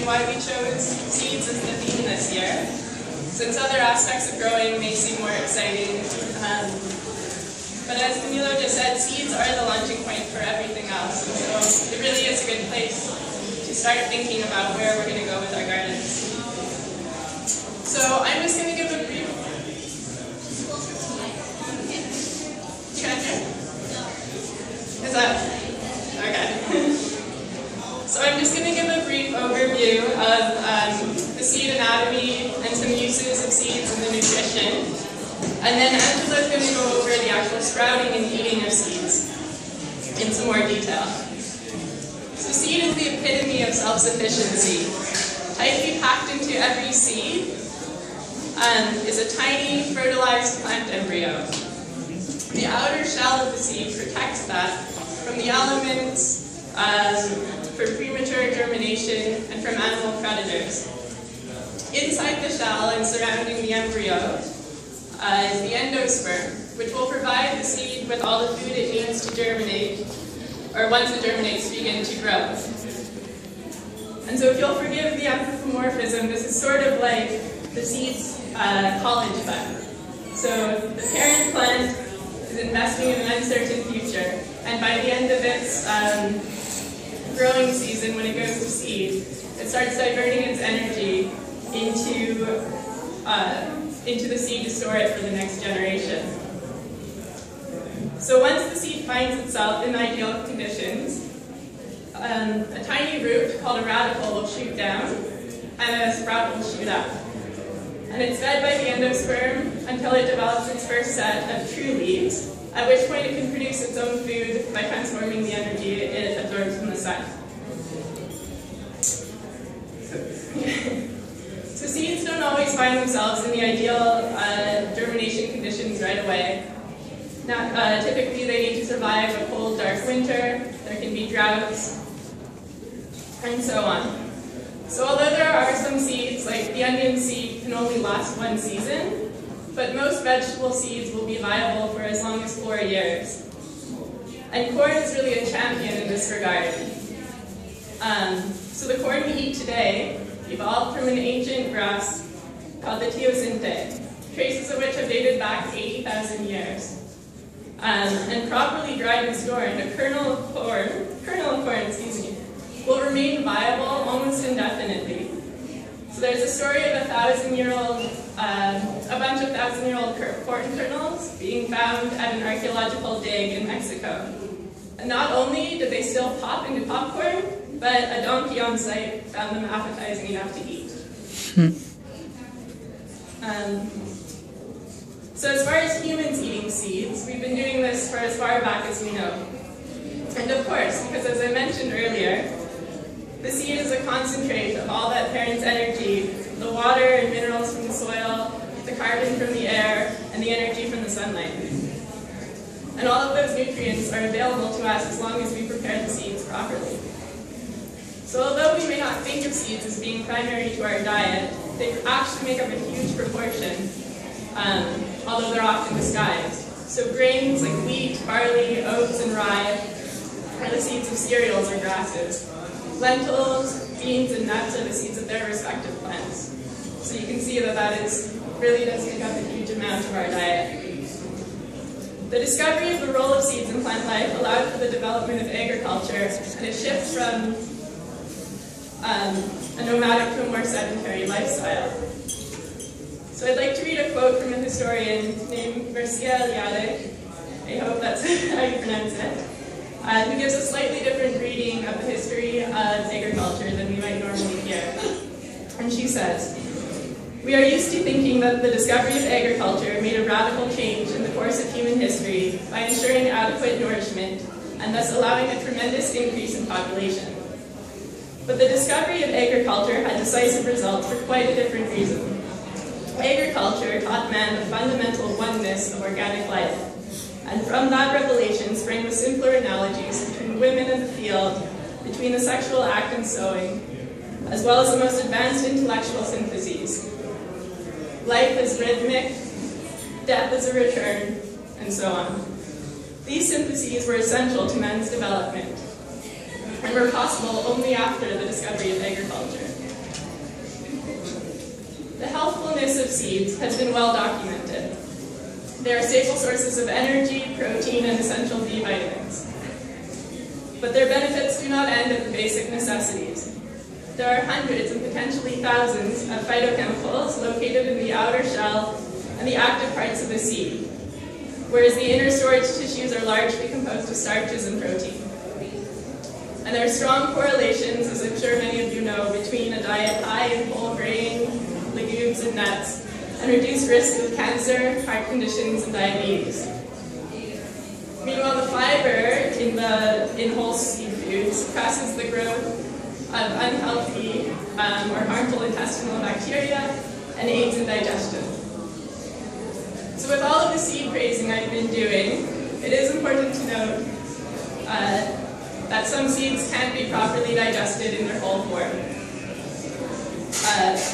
why we chose seeds as the theme this year, since other aspects of growing may seem more exciting. But as Camilo just said, seeds are the launching point for everything else, and so it really is a good place to start thinking about where we're going to go with our gardens. So I'm just going to give a brief... You can't hear? Is that... Okay. So I'm just going to give a brief overview of the seed anatomy and some uses of seeds in the nutrition. And then Angela's going to go over the actual sprouting and eating of seeds in some more detail. So seed is the epitome of self-sufficiency. Tightly packed into every seed is a tiny fertilized plant embryo. The outer shell of the seed protects that from the elements for premature germination and from animal predators. Inside the shell and surrounding the embryo is the endosperm, which will provide the seed with all the food it needs to germinate, or once it germinates, begin to grow. And so if you'll forgive the anthropomorphism, this is sort of like the seed's college fund. So the parent plant is investing in an uncertain future, and by the end of its growing season, when it goes to seed, it starts diverting its energy into the seed to store it for the next generation. So once the seed finds itself in ideal conditions, a tiny root called a radicle will shoot down, and a sprout will shoot up. And it's fed by the endosperm until it develops its first set of true leaves, at which point it can produce its own food by transforming the energy it absorbs from the sun. So seeds don't always find themselves in the ideal germination conditions right away. Typically they need to survive a cold, dark winter, there can be droughts, and so on. So although there are some seeds, like the onion seed, can only last one season, but most vegetable seeds will be viable for as long as 4 years. And corn is really a champion in this regard. So the corn we eat today evolved from an ancient grass called the teosinte, traces of which have dated back 80,000 years. And properly dried and stored, a kernel of corn, will remain viable almost indefinitely. So there's a story of a bunch of 1,000-year-old corn kernels being found at an archaeological dig in Mexico. And not only did they still pop into popcorn, but a donkey on site found them appetizing enough to eat. So as far as humans eating seeds, we've been doing this for as far back as we know. And of course, because as I mentioned earlier, the seed is a concentrate of all that parent's energy, the water and minerals from the soil, the carbon from the air, and the energy from the sunlight. And all of those nutrients are available to us as long as we prepare the seeds properly. So although we may not think of seeds as being primary to our diet, they actually make up a huge proportion, although they're often disguised. So grains like wheat, barley, oats, and rye are the seeds of cereals or grasses. Lentils, beans, and nuts are the seeds of their respective plants. So you can see that really does make up a huge amount of our diet. The discovery of the role of seeds in plant life allowed for the development of agriculture and a shift from a nomadic to a more sedentary lifestyle. So I'd like to read a quote from a historian named Mircea Eliade, I hope that's how you pronounce it, who gives a slightly different reading of the history of agriculture than we might normally hear. And she says, "We are used to thinking that the discovery of agriculture made a radical change in the course of human history by ensuring adequate nourishment and thus allowing a tremendous increase in population. But the discovery of agriculture had decisive results for quite a different reason. Agriculture taught man the fundamental oneness of organic life, and from that revelation sprang the simpler analogies between women and the field, between the sexual act and sowing, as well as the most advanced intellectual syntheses. Life is rhythmic, death is a return, and so on. These syntheses were essential to man's development, and were possible only after the discovery of agriculture. The healthfulness of seeds has been well documented. They are staple sources of energy, protein, and essential B vitamins. But their benefits do not end at the basic necessities. There are hundreds and potentially thousands of phytochemicals located in the outer shell and the active parts of the seed, whereas the inner storage tissues are largely composed of starches and protein. And there are strong correlations, as I'm sure many of you know, between a diet high in whole grain, legumes, and nuts, and reduced risk of cancer, heart conditions, and diabetes. Meanwhile, the fiber in whole seed foods suppresses the growth of unhealthy or harmful intestinal bacteria and aids in digestion. So with all of the seed praising I've been doing, it is important to note that some seeds can't be properly digested in their whole form,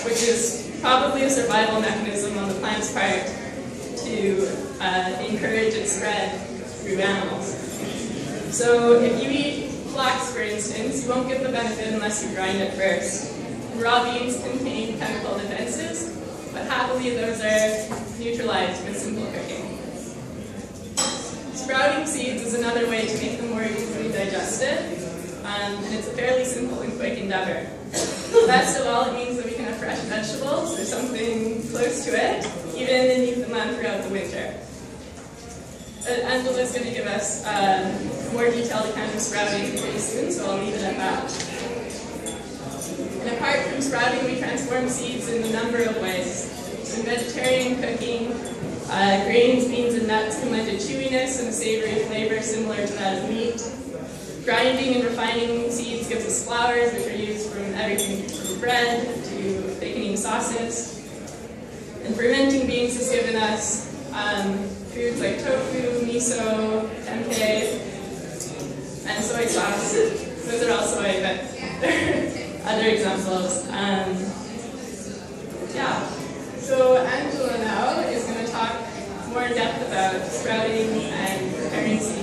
which is probably a survival mechanism on the plant's part to encourage its spread through animals. So if you eat flax, for instance, you won't get the benefit unless you grind it first. Raw beans contain chemical defenses, but happily those are neutralized with simple cooking. Sprouting seeds is another way to make them more easily digested, and it's a fairly simple and quick endeavor. Best of all, it means that we can have fresh vegetables or something close to it, even in Newfoundland throughout the winter. Angela is going to give us a more detailed account of sprouting pretty soon, so I'll leave it at that. And apart from sprouting, we transform seeds in a number of ways. In vegetarian cooking, grains, beans, and nuts can lend a chewiness and a savory flavor similar to that of meat. Grinding and refining seeds gives us flours, which are used from everything from bread to thickening sauces. And fermenting beans has given us foods like tofu, miso, tempeh, and soy sauce. Those are all soy, but there are other examples. Yeah. So Angela now is going to talk more in depth about sprouting and preparing seeds.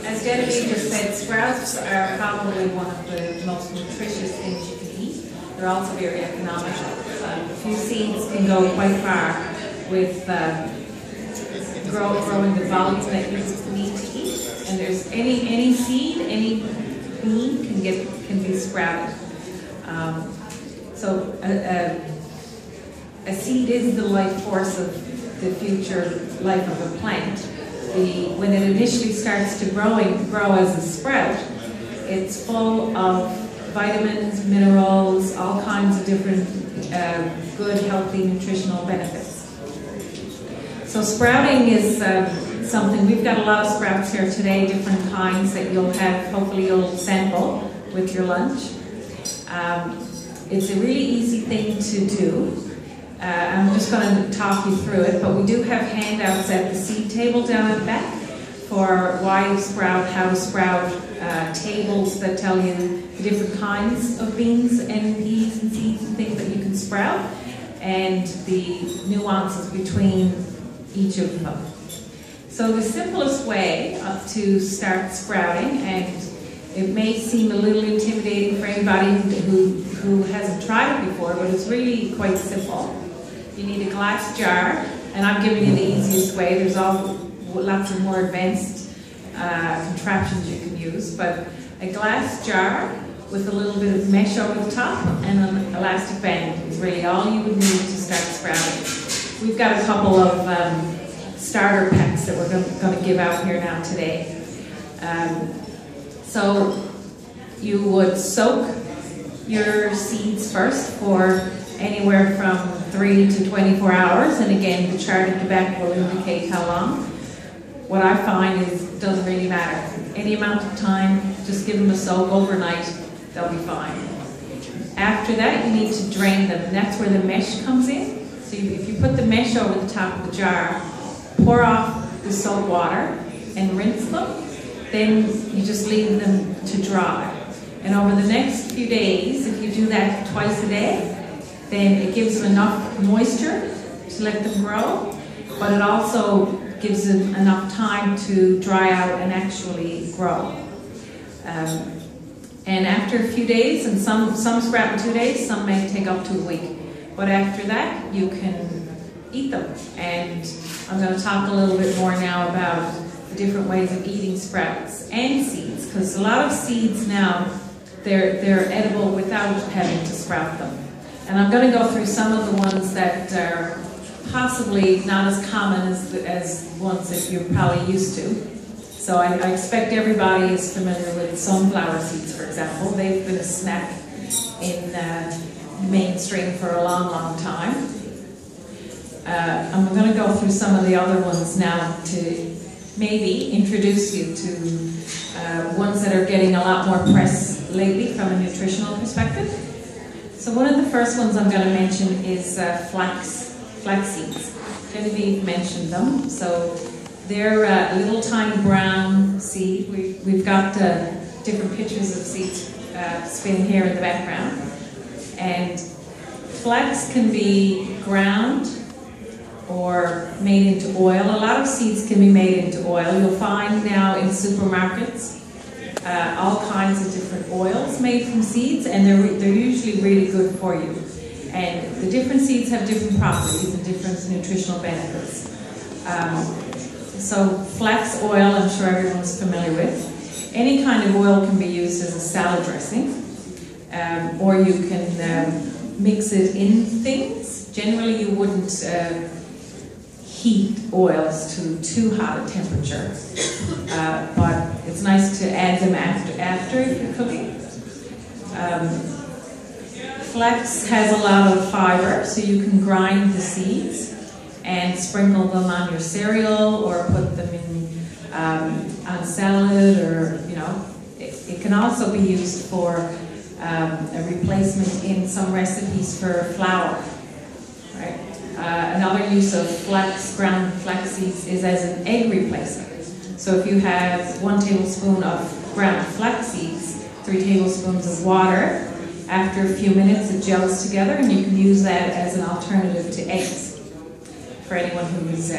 As Genevieve just said, sprouts are probably one of the most nutritious things you can eat. They're also very economical. A few seeds can go quite far with growing the volume that you need to eat. And there's any seed, any bean can be sprouted. So a seed is the life force of the future life of a plant. When it initially starts to grow as a sprout, it's full of vitamins, minerals, all kinds of different good, healthy, nutritional benefits. So sprouting is something, we've got a lot of sprouts here today, different kinds that hopefully you'll sample with your lunch. It's a really easy thing to do. I'm just going to talk you through it, but we do have handouts at the seed table down at the back for why to sprout, how to sprout, tables that tell you the different kinds of beans and peas and seeds and things that you can sprout, and the nuances between each of them. So the simplest way to start sprouting, and it may seem a little intimidating for anybody who hasn't tried it before, but it's really quite simple. You need a glass jar, and I'm giving you the easiest way. There's lots of more advanced contraptions you can use, but a glass jar with a little bit of mesh over the top and an elastic band is really all you would need to start sprouting. We've got a couple of starter packs that we're going to give out here now today. So you would soak your seeds first for anywhere from 3 to 24 hours, and again the chart at the back will indicate how long. What I find is it doesn't really matter. Any amount of time, just give them a soak overnight, they'll be fine. After that you need to drain them, and that's where the mesh comes in. So if you put the mesh over the top of the jar, pour off the soap water and rinse them, then you just leave them to dry. And over the next few days, if you do that twice a day, then it gives them enough moisture to let them grow, but it also gives them enough time to dry out and actually grow. And after a few days, and some sprout in 2 days, some may take up to a week. But after that, you can eat them. And I'm going to talk a little bit more now about the different ways of eating sprouts and seeds, because a lot of seeds now, they're edible without having to sprout them. And I'm going to go through some of the ones that are possibly not as common as ones that you're probably used to. So I expect everybody is familiar with sunflower seeds, for example. They've been a snack in mainstream for a long, long time. I'm going to go through some of the other ones now to maybe introduce you to ones that are getting a lot more press lately from a nutritional perspective. So one of the first ones I'm going to mention is flax seeds. Genevieve mentioned them. So they're a little tiny brown seed. We've got different pictures of seeds spinning here in the background. And flax can be ground or made into oil. A lot of seeds can be made into oil. You'll find now in supermarkets all kinds of different oils made from seeds, and they're usually really good for you. And the different seeds have different properties and different nutritional benefits. So flax oil, I'm sure everyone's familiar with. Any kind of oil can be used as a salad dressing, or you can mix it in things. Generally, you wouldn't heat oils to too hot a temperature, but it's nice to add them after if you're cooking. Flax has a lot of fiber, so you can grind the seeds and sprinkle them on your cereal or put them in on salad, or it can also be used for a replacement in some recipes for flour. Right? Another use of ground flax seeds is as an egg replacement. So if you have 1 tablespoon of ground flax seeds, 3 tablespoons of water, after a few minutes it gels together, and you can use that as an alternative to eggs for anyone who is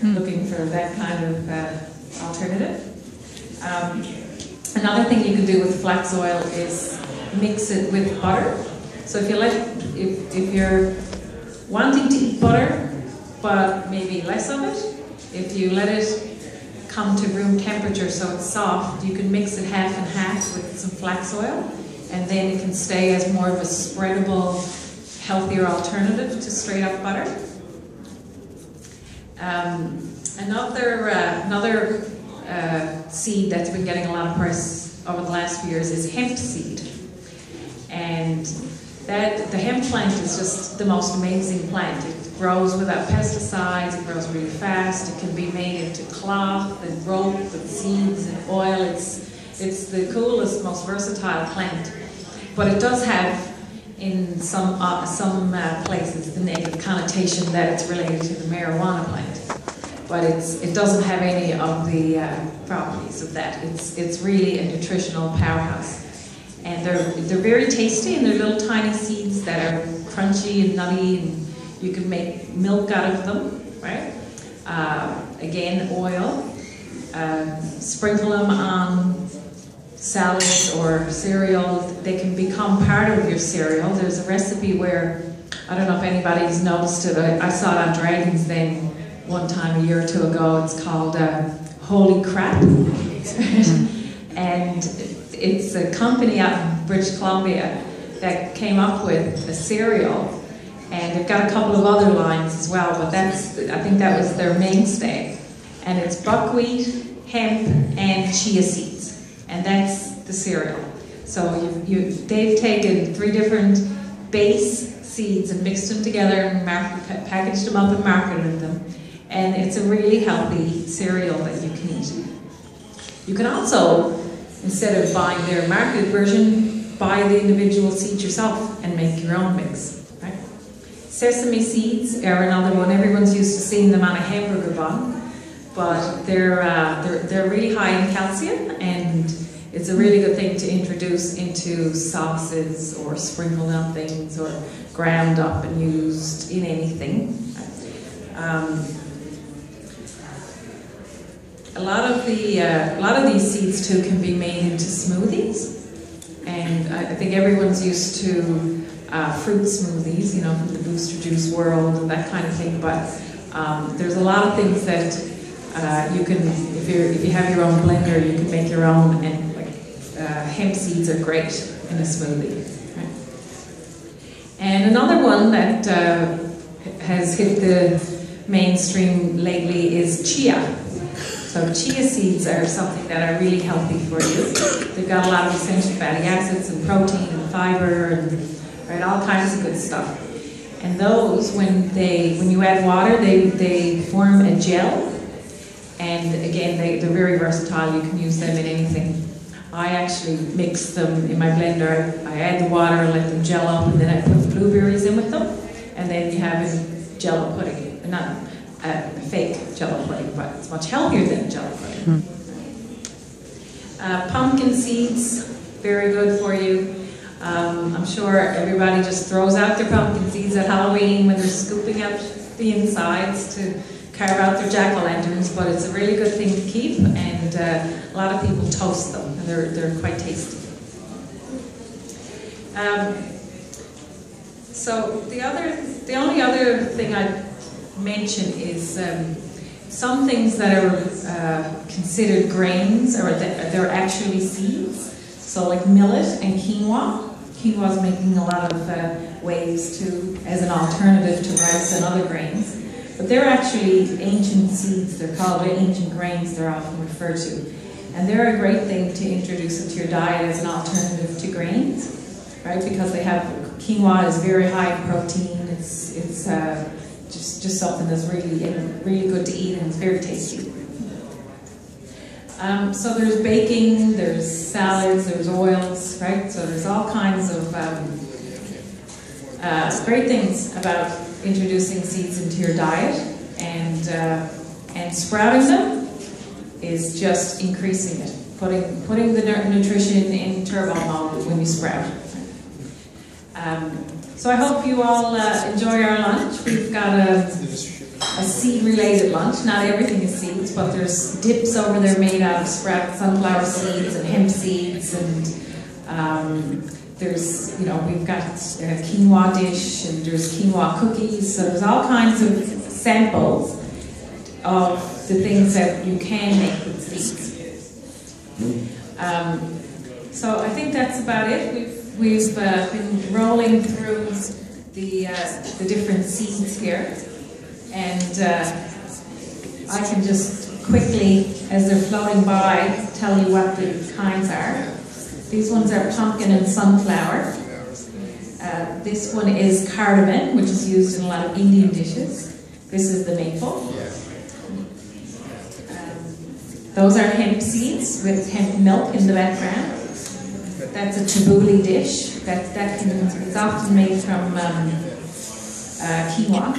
looking for that kind of alternative. Another thing you can do with flax oil is mix it with butter. So if you're wanting to eat butter, but maybe less of it, if you let it come to room temperature so it's soft, you can mix it half and half with some flax oil, and then it can stay as more of a spreadable, healthier alternative to straight up butter. Another seed that's been getting a lot of press over the last few years is hemp seed. And the hemp plant is just the most amazing plant. It grows without pesticides, it grows really fast, it can be made into cloth and rope and seeds and oil. It's the coolest, most versatile plant. But it does have, in some places, the negative connotation that it's related to the marijuana plant. But it doesn't have any of the properties of that. It's really a nutritional powerhouse. And they're very tasty, and they're little tiny seeds that are crunchy and nutty, and you can make milk out of them, right? Again, oil. Sprinkle them on salads or cereal. They can become part of your cereal. There's a recipe where, I don't know if anybody's noticed it, I saw it on Dragon's Den one time a year or two ago. It's called Holy Crap. And it's a company out in British Columbia that came up with a cereal, and they've got a couple of other lines as well, but I think that was their mainstay. And it's buckwheat, hemp, and chia seeds, and that's the cereal. So they've taken 3 different base seeds and mixed them together and packaged them up and marketed them, and it's a really healthy cereal that you can eat. You can also, instead of buying their marketed version, buy the individual seeds yourself and make your own mix. Right? Sesame seeds are another one. Everyone's used to seeing them on a hamburger bun, but they're really high in calcium, and it's a really good thing to introduce into sauces or sprinkled on things or ground up and used in anything. A lot of these seeds too can be made into smoothies, and I think everyone's used to fruit smoothies, you know, from the booster juice world and that kind of thing. But there's a lot of things that you can, if you have your own blender, you can make your own, and like hemp seeds are great in a smoothie. Right? And another one that has hit the mainstream lately is chia. So chia seeds are something that are really healthy for you. They've got a lot of essential fatty acids and protein and fiber and right, all kinds of good stuff. And those, when you add water, they form a gel. And again, they're very versatile. You can use them in anything. I actually mix them in my blender. I add the water and let them gel up, and then I put blueberries in with them, and then you have a Jello pudding. Not a fake Jello pudding, but it's much healthier than Jello pudding. Pumpkin seeds, very good for you. I'm sure everybody just throws out their pumpkin seeds at Halloween when they're scooping out the insides to carve out their jack-o'-lanterns, but it's a really good thing to keep, and a lot of people toast them, and they're quite tasty. So the only other thing I'd mention is some things that are considered grains, or that they're actually seeds. So like millet and quinoa. Quinoa is making a lot of waves too as an alternative to rice and other grains. But they're actually ancient seeds. They're called ancient grains, they're often referred to. And they're a great thing to introduce into your diet as an alternative to grains, right? Because they have, quinoa is very high in protein. It's just something that's really good to eat, and it's very tasty. So there's baking, there's salads, there's oils, right? So there's all kinds of great things about introducing seeds into your diet, and sprouting them is just increasing it, putting the nutrition in turbo mode when you sprout. So I hope you all enjoy our lunch. We've got a seed-related lunch. Not everything is seeds, but there's dips over there made out of sprouted sunflower seeds and hemp seeds, and there's, you know, we've got a quinoa dish, and there's quinoa cookies. So there's all kinds of samples of the things that you can make with seeds. So I think that's about it. We've been rolling through the different seeds here, and I can just quickly, as they're floating by, tell you what the kinds are. These ones are pumpkin and sunflower. This one is cardamom, which is used in a lot of Indian dishes. This is the maple. Those are hemp seeds with hemp milk in the background. That's a tabbouleh dish. It's often made from quinoa.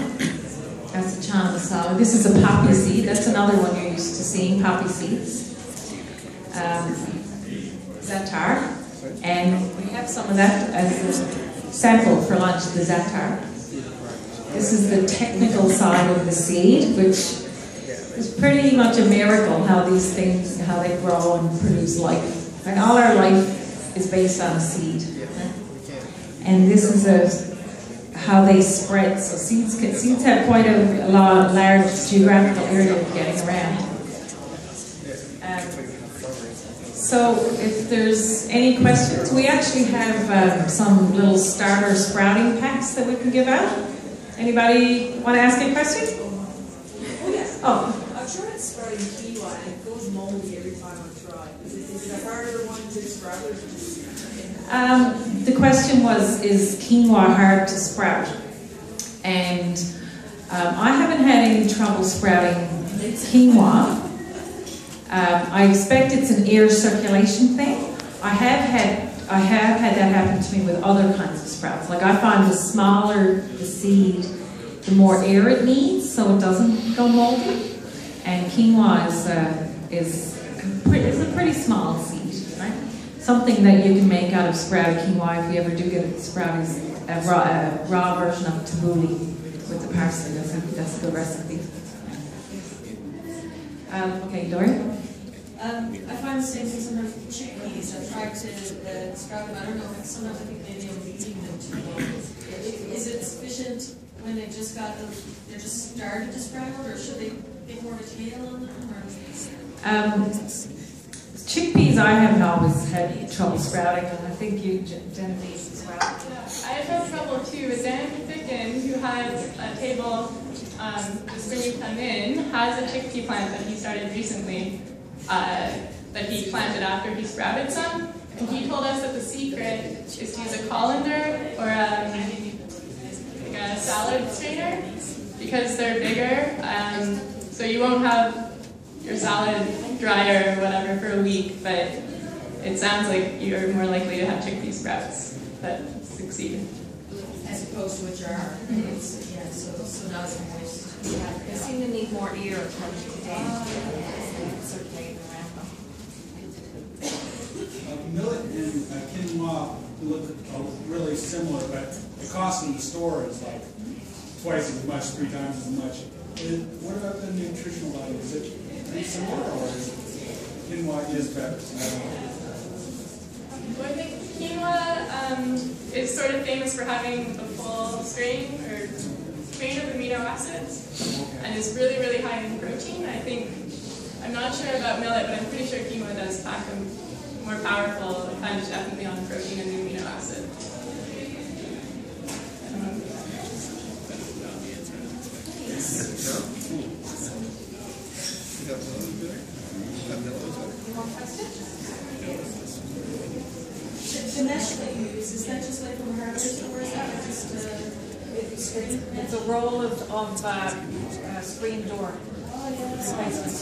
That's a chana masala. This is a poppy seed. That's another one you're used to seeing, poppy seeds. Za'atar. And we have some of that as a sample for lunch, the za'atar. This is the technical side of the seed, which is pretty much a miracle, how these things, how they grow and produce life. And all our life is based on a seed. And this is how they spread. So seeds have quite a large geographical area of getting around. So if there's any questions, we actually have some little starter sprouting packs that we can give out. Anybody want to ask a question? Oh yes. Oh. I've tried sprouting quinoa and it goes moldy every time I try. Is it a harder one to sprout or the question was, is quinoa hard to sprout? And I haven't had any trouble sprouting quinoa. I expect it's an air circulation thing. I have had that happen to me with other kinds of sprouts. Like I find the smaller the seed, the more air it needs, so it doesn't go moldy. And quinoa is a pretty small seed, right? something that you can make out of sprouted quinoa if you ever do get it sprouted, is a raw version of tabbouleh with the parsley. That's a good recipe. Okay, Dorian? I find the same thing sometimes with chickpeas. I've tried to sprout them. I don't know if sometimes I think maybe I'm eating them too long. Is it sufficient when they're just started to sprout, or should they get more of a tail on them? Chickpeas I haven't always had trouble sprouting, and I think you, Genevieve, as well. Yeah, I have no trouble too, but Dan Ficken, who has a table just when you come in, has a chickpea plant that he started recently, that he planted after he sprouted some. And he told us that the secret is to use a colander or like a salad strainer, because they're bigger, so you won't have your salad dryer or whatever for a week, but it sounds like you're more likely to have chickpea sprouts that succeed. As opposed to a jar. Yeah, so not as moist. Yeah, they seem to need more air approach today. Circulating around them. Millet and quinoa look really similar, but the cost in the store is like twice as much, 3 times as much. What about the nutritional value? Is it pretty similar, or is quinoa is better? Well, I think quinoa is sort of famous for having the full strain of amino acids, and is really, really high in protein. I'm not sure about millet, but I'm pretty sure quinoa does pack a more powerful punch, definitely on protein and the amino acid. The mesh that you use, is that just like from a hardware store, or is that just It's a roll of screen door. Replacement.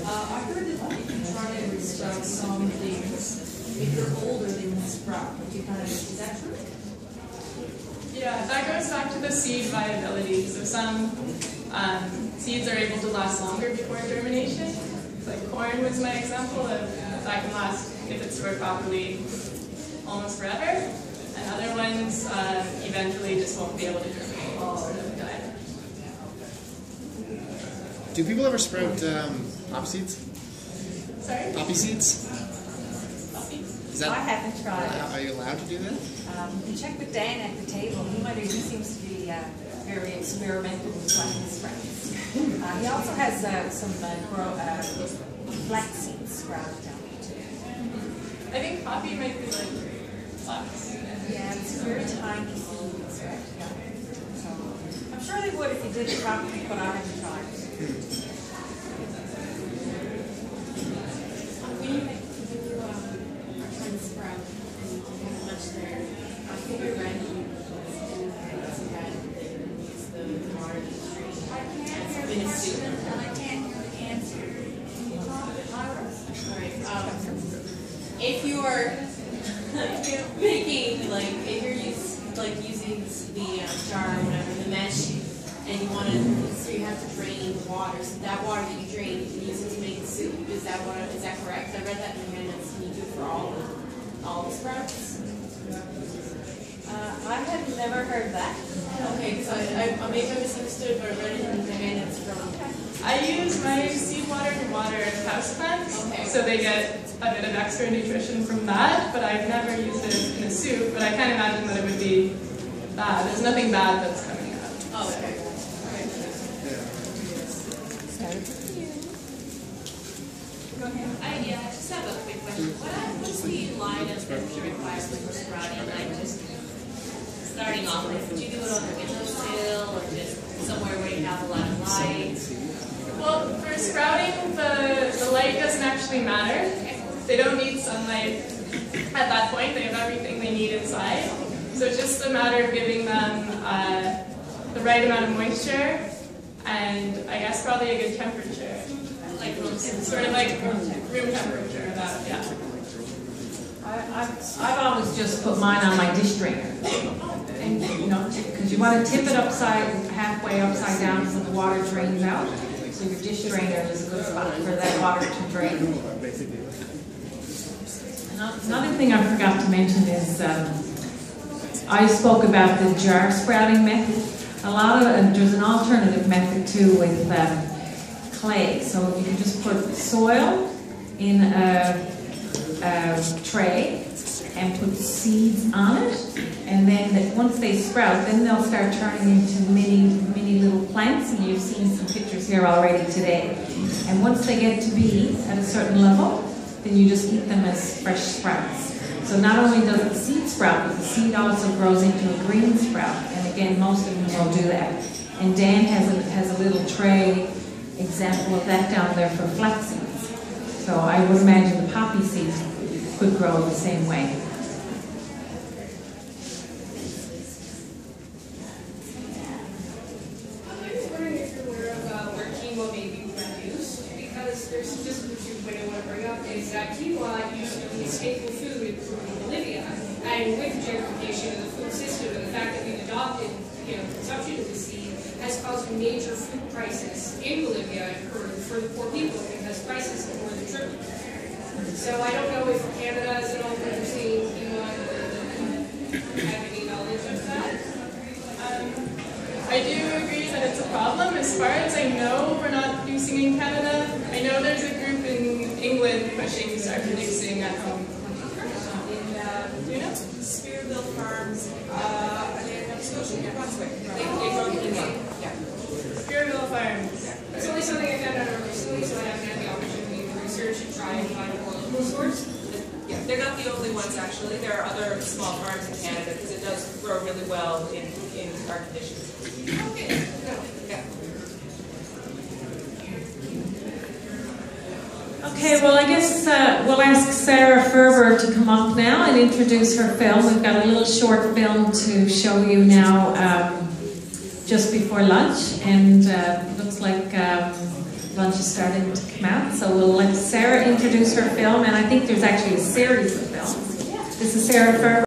I heard that if you try to sprout some things, if you're older, they won't sprout. But you kind of, is that true? Yeah, that goes back to the seed viability. So some seeds are able to last longer before germination. Like corn was my example of that can last, if it's stored properly, almost forever. And other ones eventually just won't be able to germinate and sort of die. Do people ever sprout poppy seeds? Sorry? Poppy seeds? Is that, I haven't tried. Are you allowed to do that? You check with Dan at the table. He seems to be very experimental with planting sprouts. He also has some flax seeds sprouted down there too. I think poppy might be like flax. Yeah, it's very tiny seeds right down there. So I'm sure they would if you did it properly, but I haven't tried. If you're making, like, if you're using the jar or whatever, the mesh, and you want to, so you have to drain water. So that water that you drain, you can use it to make soup. Is that correct? I read that in the handouts. Can you do it for all the sprouts? I had never heard that. Okay, so I maybe I misunderstood, but I read it in the handouts from. I use my seed water to water houseplants, so they get a bit of extra nutrition from that, but I've never used it in a soup, but I can't imagine that it would be bad. There's nothing bad that's coming out. Oh, okay. Go ahead. I just have a quick question. What's the line of requirements for sprouting? Like just starting off with, would you do it on the windowsill or just somewhere where you have a lot of light? Well, for sprouting, the light doesn't actually matter. They don't need sunlight at that point. They have everything they need inside. So it's just a matter of giving them the right amount of moisture and I guess probably a good temperature. Like sort of like room temperature about, yeah. I've always just put mine on my dish drainer. And, because you want to tip it halfway upside down so the water drains out. So your dish drainer is a good spot for that water to drain. Another thing I forgot to mention is I spoke about the jar sprouting method. There's an alternative method too with clay. So you can just put soil in a tray and put seeds on it, and then once they sprout, then they'll start turning into mini little plants, and you've seen some pictures here already today. And once they get to be at a certain level, then you just eat them as fresh sprouts. So not only does the seed sprout, but the seed also grows into a green sprout. And again, most of them will do that. And Dan has a little tray example of that down there for flax seeds. So I would imagine the poppy seeds could grow the same way. Is that quinoa used to be a staple food in Bolivia, and with gentrification of the food system and the fact that we've adopted, consumption of the seed has caused major food crisis in Bolivia for the poor people because prices have more than tripled. So I don't know if Canada is at all producing quinoa. Have any knowledge of that? I do agree that it's a problem. As far as I know, we're not producing in Canada. I know there's a group in England pushing to start producing at home. Do you know? Spearville Farms, in Nova Scotia, New Brunswick. They grow quinoa. Yeah. Spearville Farms. It's only something I found out recently, so I haven't had the opportunity to research and try and find a more local source. Yeah, they're not the only ones actually. There are other small farms in Canada because it does grow really well in our conditions. Okay. Yeah. Okay, well, I guess we'll ask Sarah Ferber to come up now and introduce her film. We've got a little short film to show you now just before lunch, and it looks like lunch is starting to come out. So we'll let Sarah introduce her film, and I think there's actually a series of films. This is Sarah Ferber.